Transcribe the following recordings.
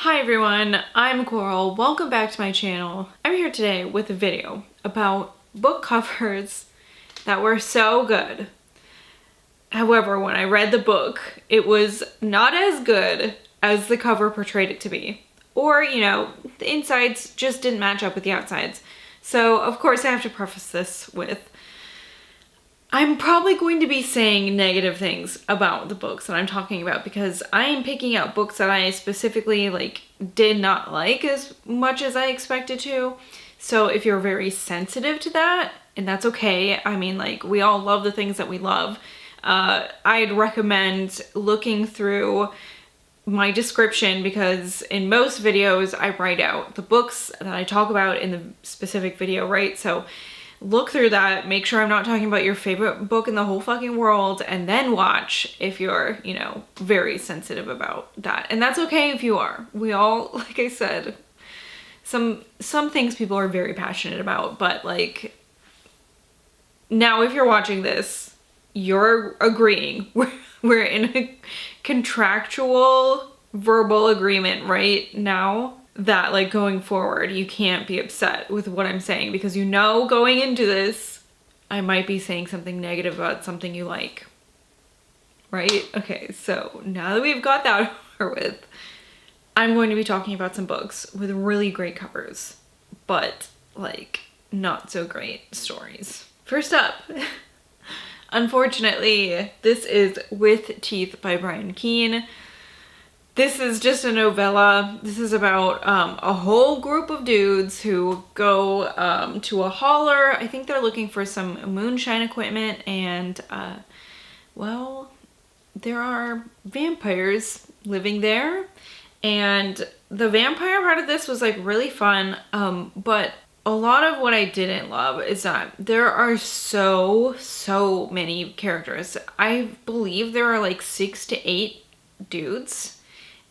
Hi everyone, I'm Coral. Welcome back to my channel. I'm here today with a video about book covers that were so good. However, when I read the book, it was not as good as the cover portrayed it to be. Or, you know, the insides just didn't match up with the outsides. So, of course, I have to preface this with I'm probably going to be saying negative things about the books that I'm talking about because I am picking out books that I specifically did not like as much as I expected to. So if you're very sensitive to that, and that's okay. I mean, we all love the things that we love. I'd recommend looking through my description because in most videos I write out the books that I talk about in the specific video, right? So look through that, make sure I'm not talking about your favorite book in the whole fucking world, and then watch if you're, you know, very sensitive about that. And that's okay if you are. We all, like I said, some things people are very passionate about, but now if you're watching this, you're agreeing. We're in a contractual verbal agreement right now that going forward you can't be upset with what I'm saying because you know going into this I might be saying something negative about something you like, right? Okay, so now that we've got that over with, I'm going to be talking about some books with really great covers but not so great stories. First up, unfortunately, this is With Teeth by Keene. This is just a novella. This is about a whole group of dudes who go to a hauler. I think they're looking for some moonshine equipment, and well, there are vampires living there. And the vampire part of this was really fun, but a lot of what I didn't love is that there are so many characters. I believe there are 6 to 8 dudes.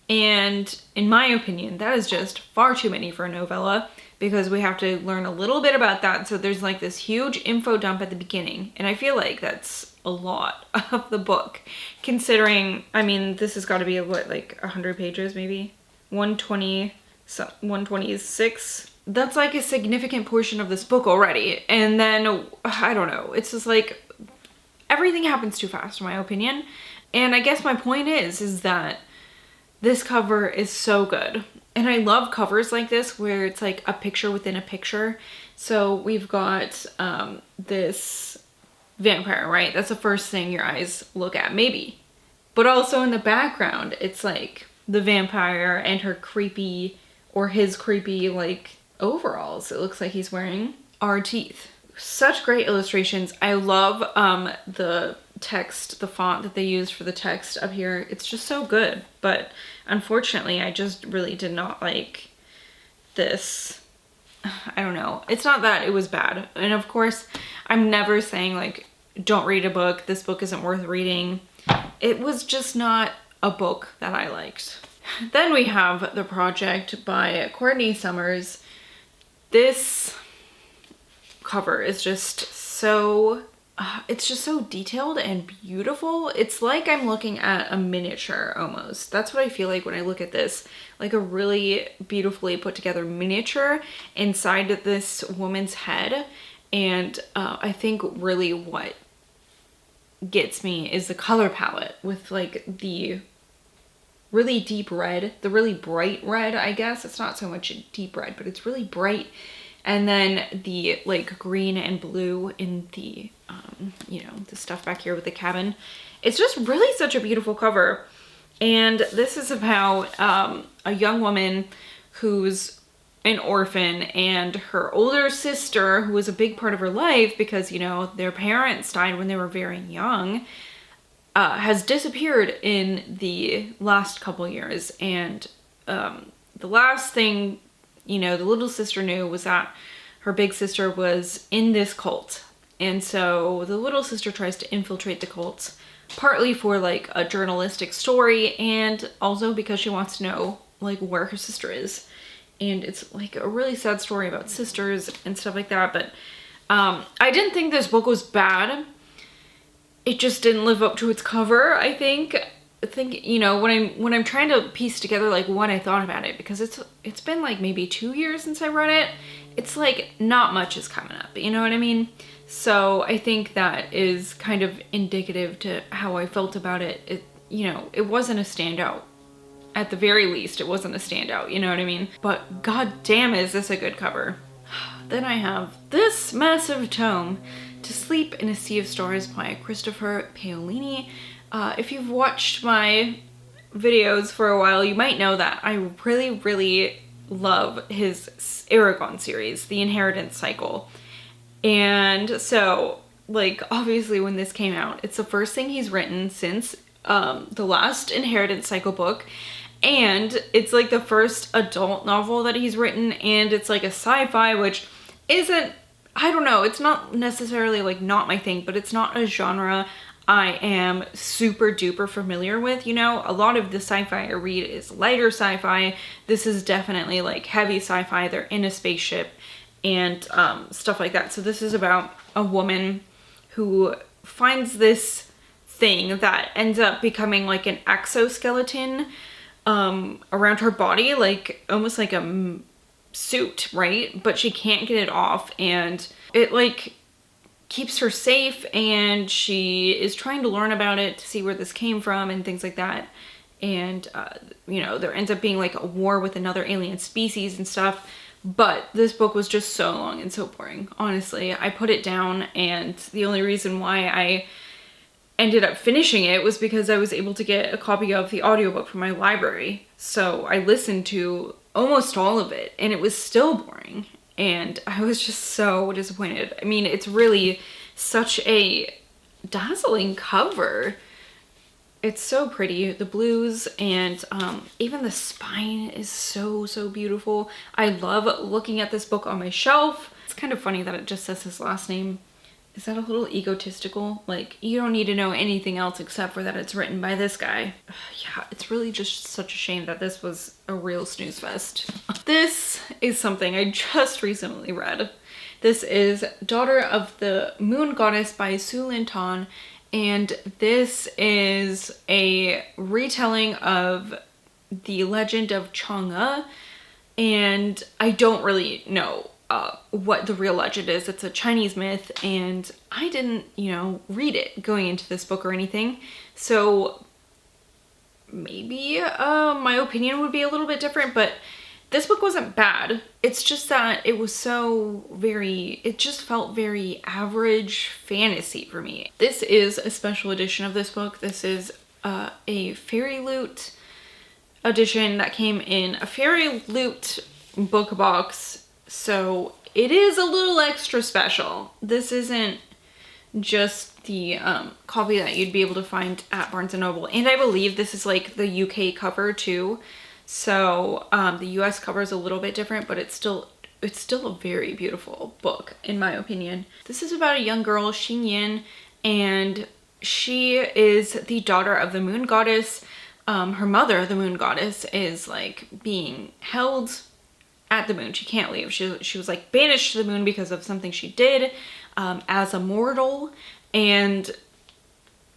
And in my opinion, that is just far too many for a novella because we have to learn a little bit about that. So there's this huge info dump at the beginning. And I feel like that's a lot of the book considering, I mean, this has got to be what, 100 pages maybe? 126? That's a significant portion of this book already. And then, I don't know, it's just everything happens too fast in my opinion. And I guess my point is that this cover is so good. And I love covers like this where it's a picture within a picture. So we've got this vampire, right? That's the first thing your eyes look at, maybe. But also in the background, it's the vampire and her creepy, or his creepy overalls it looks like he's wearing are teeth. Such great illustrations. I love the text, the font that they used for the text up here. It's just so good. But unfortunately, I just really did not like this. I don't know. It's not that it was bad. And of course, I'm never saying don't read a book. This book isn't worth reading. It was just not a book that I liked. Then we have The Project by Courtney Summers. This cover is just so it's just so detailed and beautiful. It's like I'm looking at a miniature almost. That's what I feel like when I look at this, a really beautifully put together miniature inside this woman's head. And I think really what gets me is the color palette with the really deep red, the really bright red, I guess. It's not so much a deep red, but it's really bright. And then the green and blue in the, you know, the stuff back here with the cabin. It's just really such a beautiful cover. And this is about a young woman who's an orphan, and her older sister, who was a big part of her life because, you know, their parents died when they were very young, has disappeared in the last couple years. And the last thing, you know, the little sister knew was that her big sister was in this cult. And so the little sister tries to infiltrate the cult, partly for a journalistic story and also because she wants to know where her sister is. And it's a really sad story about sisters and stuff like that. But I didn't think this book was bad. It just didn't live up to its cover, I think. think, you know, when I'm trying to piece together like what I thought about it, because it's been like maybe 2 years since I read it, it's like not much is coming up, you know what I mean? So I think that is kind of indicative to how I felt about it. It, you know, it wasn't a standout. At the very least, it wasn't a standout, you know what I mean? But god damn, is this a good cover. Then I have this massive tome, To Sleep in a Sea of Stars by Christopher Paolini. If you've watched my videos for a while, you might know that I really, really love his Aragon series, The Inheritance Cycle. And so, like, obviously when this came out, it's the first thing he's written since the last Inheritance Cycle book. And it's like the first adult novel that he's written, and it's like a sci-fi, which isn't, I don't know, it's not necessarily like not my thing, but it's not a genre I am super duper familiar with, you know? A lot of the sci-fi I read is lighter sci-fi. This is definitely like heavy sci-fi. They're in a spaceship and stuff like that. So this is about a woman who finds this thing that ends up becoming like an exoskeleton around her body, like almost like a suit, right? But she can't get it off, and it like keeps her safe, and she is trying to learn about it to see where this came from and things like that. And you know, there ends up being like a war with another alien species and stuff. But this book was just so long and so boring. Honestly, I put it down, and the only reason why I ended up finishing it was because I was able to get a copy of the audiobook from my library. So I listened to almost all of it, and it was still boring. And I was just so disappointed. I mean, it's really such a dazzling cover. It's so pretty. The blues and even the spine is so, so beautiful. I love looking at this book on my shelf. It's kind of funny that it just says his last name. Is that a little egotistical? Like, you don't need to know anything else except for that it's written by this guy. Yeah, it's really just such a shame that this was a real snooze fest. This is something I just recently read. This is Daughter of the Moon Goddess by Su Lin Tan, and this is a retelling of the legend of Chang'e, and I don't really know what the real legend is. It's a Chinese myth, and I didn't, you know, read it going into this book or anything, so maybe my opinion would be a little bit different. But this book wasn't bad. It's just that it was it just felt very average fantasy for me. This is a special edition of this book. This is a Fairy Loot edition that came in a Fairy Loot book box. So it is a little extra special. This isn't just the copy that you'd be able to find at Barnes & Noble. And I believe this is like the UK cover too. So the US cover is a little bit different, but it's still a very beautiful book in my opinion. This is about a young girl, Xingyan, and she is the daughter of the moon goddess. Her mother, the moon goddess, is like being held at the moon. She can't leave. She was like banished to the moon because of something she did as a mortal, and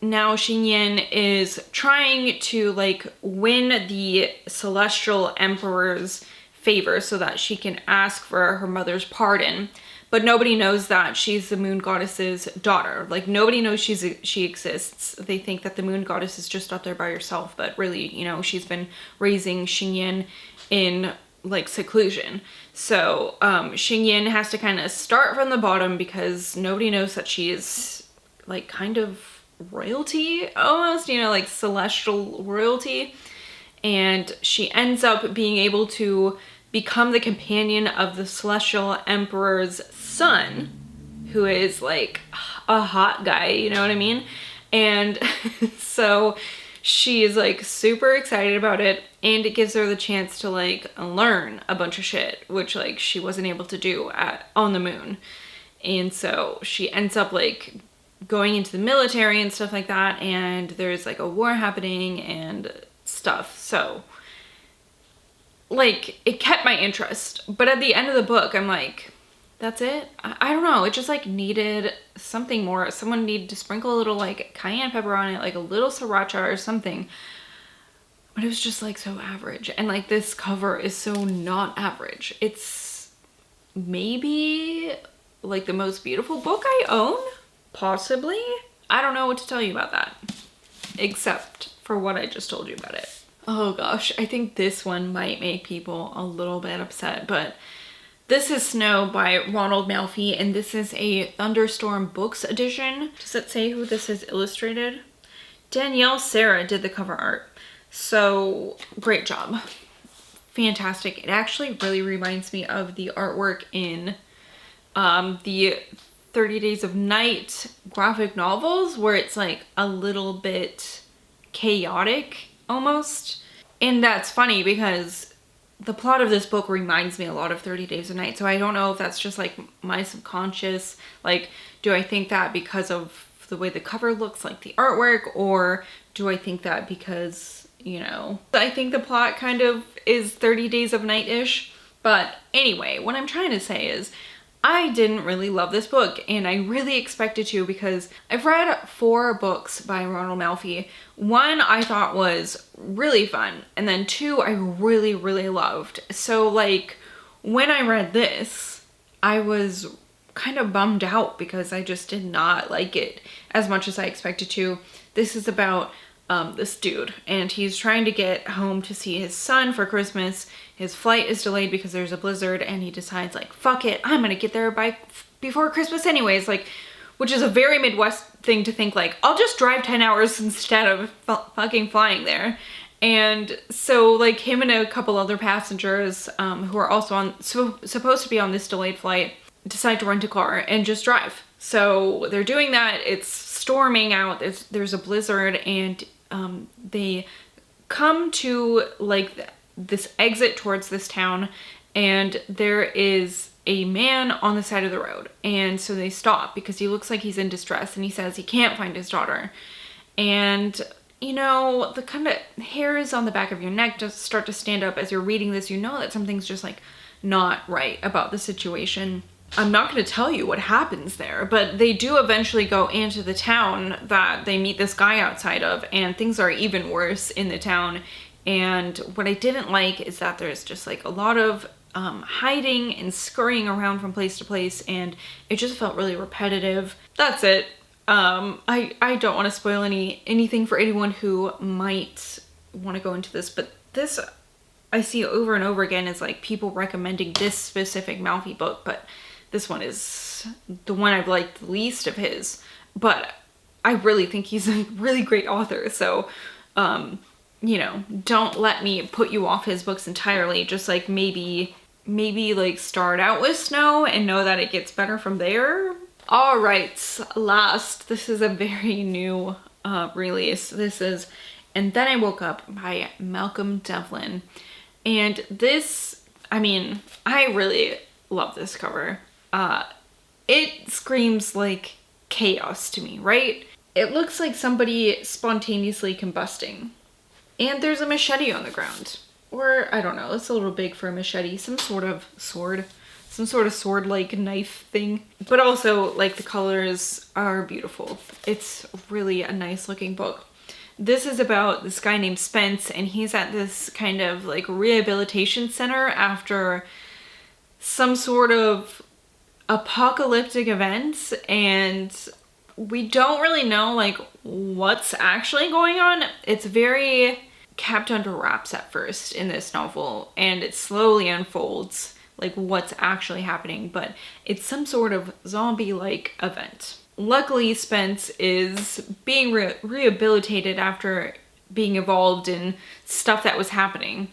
now Xingyan is trying to like win the celestial emperor's favor so that she can ask for her mother's pardon. But nobody knows that she's the moon goddess's daughter. Like, nobody knows she exists. They think that the moon goddess is just up there by herself, but really, you know, she's been raising Xingyan in like seclusion. So Xingyan has to kind of start from the bottom because nobody knows that she is like kind of royalty almost, you know, like celestial royalty. And she ends up being able to become the companion of the celestial emperor's son, who is like a hot guy, you know what I mean? And so she is like super excited about it, and it gives her the chance to like learn a bunch of shit, which like she wasn't able to do on the moon. And so she ends up like going into the military and stuff like that, and there's like a war happening and stuff. So like it kept my interest, but at the end of the book I'm like, That's it. I don't know. It just like needed something more. Someone needed to sprinkle a little like cayenne pepper on it, like a little sriracha or something. But it was just like so average. And like this cover is so not average. It's maybe like the most beautiful book I own, possibly. I don't know what to tell you about that, except for what I just told you about it. Oh gosh, I think this one might make people a little bit upset, but this is Snow by Ronald Malfi, and this is a Thunderstorm Books edition. Does it say who this is illustrated? Danielle Sarah did the cover art. So great job. Fantastic. It actually really reminds me of the artwork in the 30 Days of Night graphic novels, where it's like a little bit chaotic almost. And that's funny because the plot of this book reminds me a lot of 30 Days of Night. So I don't know if that's just like my subconscious, like, do I think that because of the way the cover looks, like the artwork, or do I think that because, you know, I think the plot kind of is 30 Days of Night-ish. But anyway, what I'm trying to say is I didn't really love this book, and I really expected to, because I've read 4 books by Ronald Malfi. 1 I thought was really fun, and then 2 I really, really loved. So like when I read this, I was kind of bummed out because I just did not like it as much as I expected to. This is about this dude, and he's trying to get home to see his son for Christmas. His flight is delayed because there's a blizzard, and he decides like, fuck it, I'm gonna get there before Christmas anyways, like, which is a very Midwest thing to think, like, I'll just drive 10 hours instead of fucking flying there. And so like him and a couple other passengers who are also supposed to be on this delayed flight decide to rent a car and just drive. So they're doing that. It's storming out. There's a blizzard, and they come to like this exit towards this town, and there is a man on the side of the road. And so they stop because he looks like he's in distress, and he says he can't find his daughter. And you know, the kind of hairs on the back of your neck just start to stand up as you're reading this. You know that something's just like not right about the situation. I'm not going to tell you what happens there, but they do eventually go into the town that they meet this guy outside of, and things are even worse in the town. And what I didn't like is that there's just like a lot of hiding and scurrying around from place to place, and it just felt really repetitive. That's it. I don't want to spoil anything for anyone who might want to go into this, but this I see over and over again is like people recommending this specific Malfi book, but this one is the one I've liked the least of his. But I really think he's a really great author, so you know, don't let me put you off his books entirely. Just like maybe like start out with Snow and know that it gets better from there. All right, last, this is a very new release. This is And Then I Woke Up by Malcolm Devlin. And this, I mean, I really love this cover. It screams like chaos to me, right? It looks like somebody spontaneously combusting. And there's a machete on the ground. Or, I don't know, it's a little big for a machete. Some sort of sword-like knife thing. But also, like, the colors are beautiful. It's really a nice looking book. This is about this guy named Spence, and he's at this kind of like rehabilitation center after some sort of apocalyptic events, and we don't really know like what's actually going on. It's very kept under wraps at first in this novel, and it slowly unfolds like what's actually happening, but it's some sort of zombie-like event. Luckily, Spence is being rehabilitated after being involved in stuff that was happening.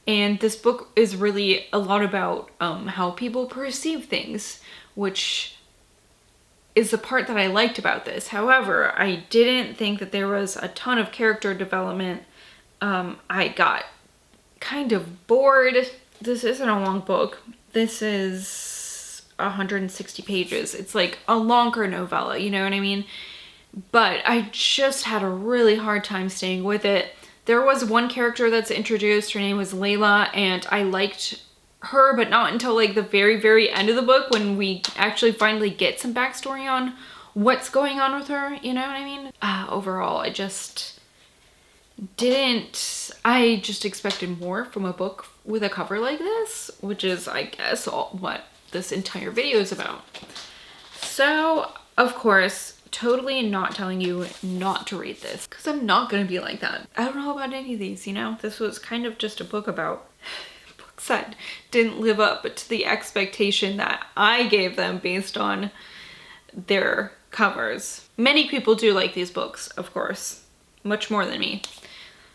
And this book is really a lot about how people perceive things, which is the part that I liked about this. However, I didn't think that there was a ton of character development. I got kind of bored. This isn't a long book. This is 160 pages. It's like a longer novella, you know what I mean? But I just had a really hard time staying with it. There was one character that's introduced. Her name was Layla, and I liked her, but not until like the very, very end of the book when we actually finally get some backstory on what's going on with her, you know what I mean? Overall, I just expected more from a book with a cover like this, which is, I guess, what this entire video is about. So, of course, totally not telling you not to read this, because I'm not going to be like that. I don't know about any of these, you know? This was kind of just a book about books that didn't live up to the expectation that I gave them based on their covers. Many people do like these books, of course, much more than me.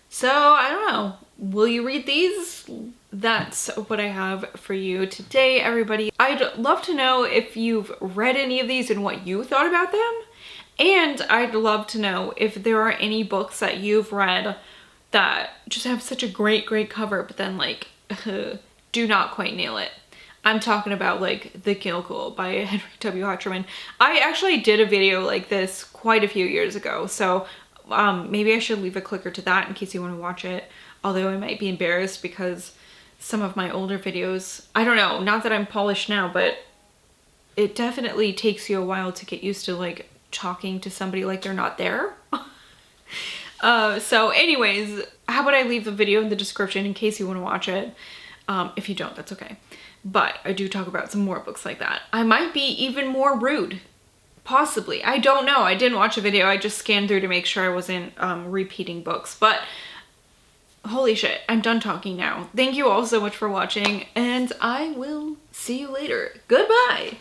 So, I don't know. Will you read these? That's what I have for you today, everybody. I'd love to know if you've read any of these and what you thought about them. And I'd love to know if there are any books that you've read that just have such a great, great cover, but then like, do not quite nail it. I'm talking about like The Kill by Henry W. Hutcherman. I actually did a video like this quite a few years ago, so maybe I should leave a clicker to that in case you want to watch it. Although I might be embarrassed because some of my older videos, I don't know, not that I'm polished now, but it definitely takes you a while to get used to like talking to somebody like they're not there. So anyways, how about I leave the video in the description in case you want to watch it. If you don't, that's okay. But I do talk about some more books like that. I might be even more rude. Possibly. I don't know. I didn't watch a video. I just scanned through to make sure I wasn't repeating books. But holy shit, I'm done talking now. Thank you all so much for watching, and I will see you later. Goodbye!